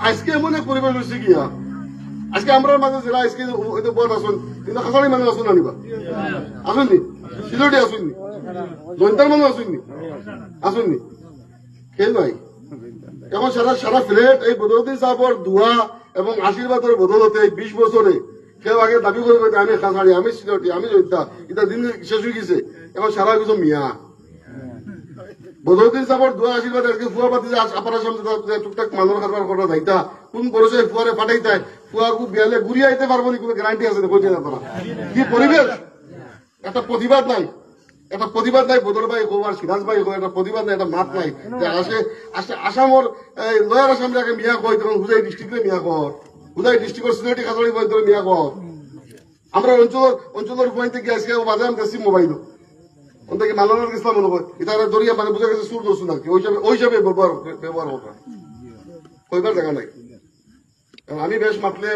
আজকে এমন এক পরিবেশ হয়েছে গিয়া আজকে আমরা মাঝে যারা আজকে বদ আসুন কিন্তু খাসাড়ি মানুষ আসুন আনিবা আসুননি সিলেটে আসুননি জয়ন্তার মানুষ আসুননি আসুননি খেল নাই এখন সারা ফ্লেট এই বদলতি সাহর দোয়া এবং আশীর্বাদের বদলতে 20 বছরে কেউ আগে দাবি করে আমি খাসাড়ি আমি সিলেটি আমি জয়ন্তা এটা দিন শেষ হয়ে গেছে এখন সারা কিছু মিয়া বদলদিন সাহর দোয়া আশীর্বাদ আজকে ফুয়া পাতি আপনার সামনে টুকটাক মানুষ কারবার করা যাইতা কোন করছে ফুয়ারে পাঠাইতে ফুয়া বিয়ালে ঘুরিয়ে আইতে পারবো নি কোনো গ্যারান্টি আছে বলছে না তারা কি পরিবেশ একটা প্রতিবাদ নাই একটা প্রতিবাদ নাই বদল ভাই হোক আর সিরাজ ভাই হোক একটা প্রতিবাদ নাই একটা মাত নাই আসামর লয়ার আসাম আগে মিয়া কয় তখন হুজাই ডিস্ট্রিক্টে মিয়া কর হুজাই ডিস্ট্রিক্টর সিলেটি খাসাড়ি কয় তখন মিয়া কর আমরা অঞ্চলের পয়েন্ট থেকে আজকে বাজার আমি দেখছি মোবাইল ওদেরকে মালানোর ইসলাম মনে হয় এটা দরিয়া মানে বোঝা গেছে সুর দোষ নাকি ওই হিসাবে ব্যবহার হতো কইবার জায়গা নাই আমি বেশ মাতলে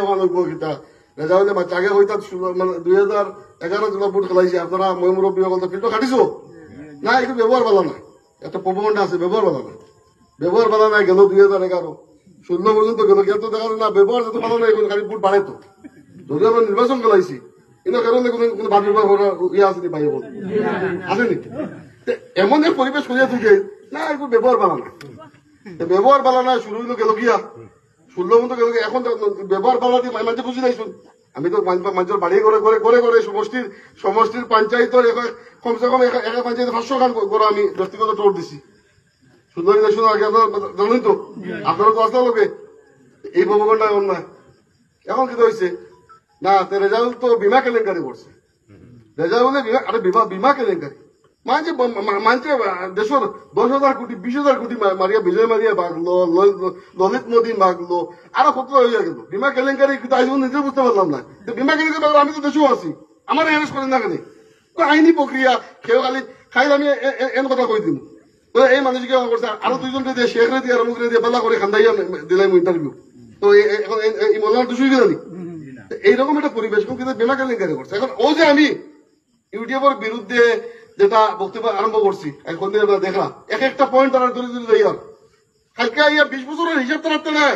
গীতা রেজা হইলে বাচ্চা আগে হইতা মানে 2011 জুলাই বুট খেলাইছি আপনারা মই মুরব্বী সকল ফিল্ড খাটিছো না এটা ব্যবহার ভালো না একটা প্রবন্ধ আছে ব্যবহার ভালো না ব্যবহার ভালো না গেল 2011 16 পর্যন্ত গেল গেল তো দেখা না ব্যবহার যত ভালো না এখন খালি বুট বাড়ে তো যদি আমরা নির্বাচন খেলাইছি এর কারণে কোনো বাদ ব্যবহার করার ইয়ে আসেনি পাই আসেনি এমন এক পরিবেশ করিয়া তুই না একটু ব্যবহার ভালো না ব্যবহার ভালো না শুরু হইলো গেল গিয়া 16 পর্যন্ত গেল এখন ব্যবহার ভালো দিয়ে মানুষ বুঝি নাইছুন আমি তো মানুষের বাড়ি করে সমষ্টির পঞ্চায়েতের কমসে কম এক পঞ্চায়েত 500 খান করে আমি ব্যক্তিগত টোর দিছি সুন্দর ইলেকশন আগে জানেন তো আপনারা তো আসলে লোকে এই প্রবন্ধটা এমন না এখন কি হয়েছে না রেজাল্ট তো বিমা কেলেঙ্কারি করছে রেজাল্ট বলে বিমা কেলেঙ্কারি মানছে দেশের 10,000 কোটি 20,000 কোটি মারিয়া বিজয় মারিয়া ভাগলো ললিত মোদী ভাগলো আরো কত হইয়া গেল বিমা কেলেঙ্কারি কিন্তু আজ নিজে বুঝতে পারলাম না বিমা কেলেঙ্কারি আমি তো দেশেও আছি আমার অ্যারেস্ট করেন না কেন আইনি প্রক্রিয়া খেয়ে খাইলে আমি এন কথা কই দিন এই মানুষকে করছে আরো 2 জনকে দিয়ে শেখ রে দিয়ে আর মুখ রে দিয়ে বেলা করে খান্দাইয়া দিলাম ইন্টারভিউ তো এখন এই মোল্লার দোষই গেলানি এইরকম একটা পরিবেশ কিন্তু বিমা কেলেঙ্কারি করছে এখন ও যে আমি ইউটিউবের বিরুদ্ধে যেটা বক্তব্য আরম্ভ করছি এখন দেখলাম একটা পয়েন্ট তারা ধরে যাইয়ার কালকে 20 বছরের হিসাব তো রাখতে নাই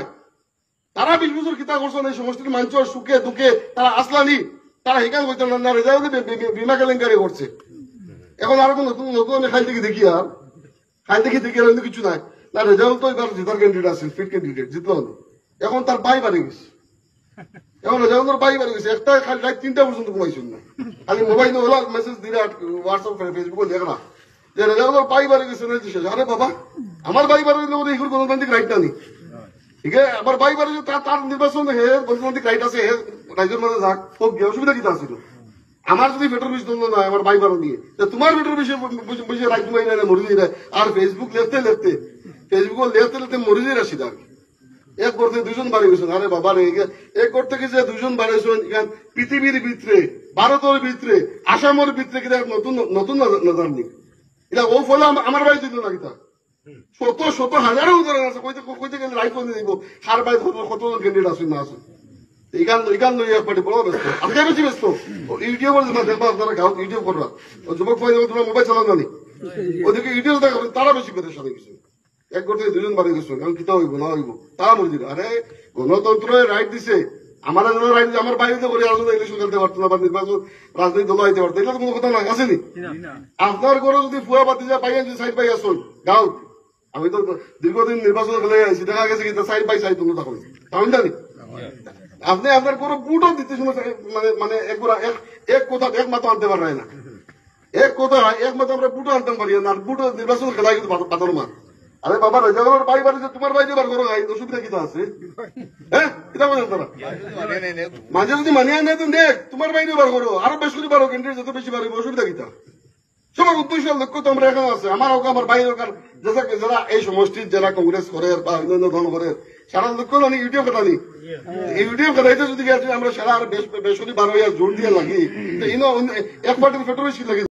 তারা 20 বছর কিতা করছেন এই সমষ্টির মানুষের সুখে দুঃখে তারা আসলানি তারা হিকাল করতে না রেজাল্ট বিমা কেলেঙ্কারি করছে এখন আর নতুন খাই থেকে দেখি আর খাই দেখি কিছু নাই না রেজাল্ট তো এবার জেতার ক্যান্ডিডেট আছে ফিট ক্যান্ডিডেট জিতলো এখন তার বাই বাড়ি গেছে এখন রেজাল্ট বাই বাড়ি গেছে একটা খালি রাত 3টা পর্যন্ত ঘুমাইছেন না খালি মোবাইল ওলা মেসেজ দিলে হোয়াটসঅ্যাপ ফেসবুকে লেখা যে রেজাল্ট বাই বাড়ি গেছে আরে বাবা আমার বাই বাড়ি গেলে এইগুলো গণতান্ত্রিক রাইট না ঠিক আছে আমার বাই বাড়ি তার নির্বাচন হে গণতান্ত্রিক রাইট আছে হে রাজ্যের মধ্যে যাক হোক গিয়ে অসুবিধা কি আছিল আমার যদি ভেটর বিষয় দ্বন্দ্ব নয় আমার বাই বাড়ি নিয়ে তোমার ভেটর বিষয়ে রাইট ঘুমাই না মরি যায় আর ফেসবুক লেখতে মরি যায় রাশি আর এক করতে 2 জন বাড়ি গেছেন আরে বাবা রে এক করতে গেছে 2 জন বাড়িয়েছেন এখান পৃথিবীর ভিতরে ভারতের ভিতরে আসামের ভিতরে কিন্তু নতুন নজর নেই এটা ও ফলে আমার বাড়ি দিল না কিতা শত হাজারো উদাহরণ আছে কইতে গেলে রাইট করে দিব হার বাড়ি কত ক্যান্ডিডেট আসুন না আসুন ইগান লই এক পার্টি বড় ব্যস্ত আজকে বেশি ব্যস্ত ইউটিউবের দেখবা আপনারা গাঁও ইউটিউব করবা যুবক ভাই তোমরা মোবাইল চালান জানি ওদিকে ইউটিউব দেখা তারা বেশি করে সাথে কিছু এক করতে 2 জন বাড়ি গেছেন এখন কিতা হইব না হইব তারা মরে দিল আরে গণতন্ত্রের রাইট দিছে আমার রাইট আমার বাইরে করে আসলে ইলেকশন খেলতে পারতো না বা নির্বাচন রাজনীতি দল হইতে পারতো এটা তো কোনো কথা নয় আসেনি আপনার ঘরে যদি ফুয়া পাতি যা পাইয়া যদি সাইড পাই আসুন গাঁও আমি তো দীর্ঘদিন নির্বাচন খেলে আইছি দেখা গেছে কিন্তু সাইড বাই সাইড তোমরা থাকুন আমি জানি আপনি আপনার কোনো বুটও দিতে শুনে মানে এক কথা এক মাত্র আনতে পারেন না এক কথা এক মাত্র আমরা বুটও আনতে পারি না বুটও নির্বাচন খেলা কিন্তু পাতার মার আরে বাবা রেজাল্ট বাই বাড়ি তোমার বাড়িতে বার করো অসুবিধা কিতা আছে হ্যাঁ কিতা বলেন তারা মাঝে যদি মানিয়ে নেয় তো দেখ তোমার বাড়িতে বার করো আরো বেশ করে বারো ক্যান্ডিডেট যত বেশি বার অসুবিধা কিতা সবার উদ্দেশ্য লক্ষ্য তো আমরা এখানে আছে আমার হোক আমার বাইরে হোক যারা এই সমষ্টির যারা কংগ্রেস করে বা অন্যান্য দল করে সারা লক্ষ্য জানি ইউটিউব কথা নি ইউটিউব কথা এটা যদি আমরা সারা আর বেশ করে বার হইয়া জোর দিয়ে লাগি এক পার্টির ফেটো বেশি লাগে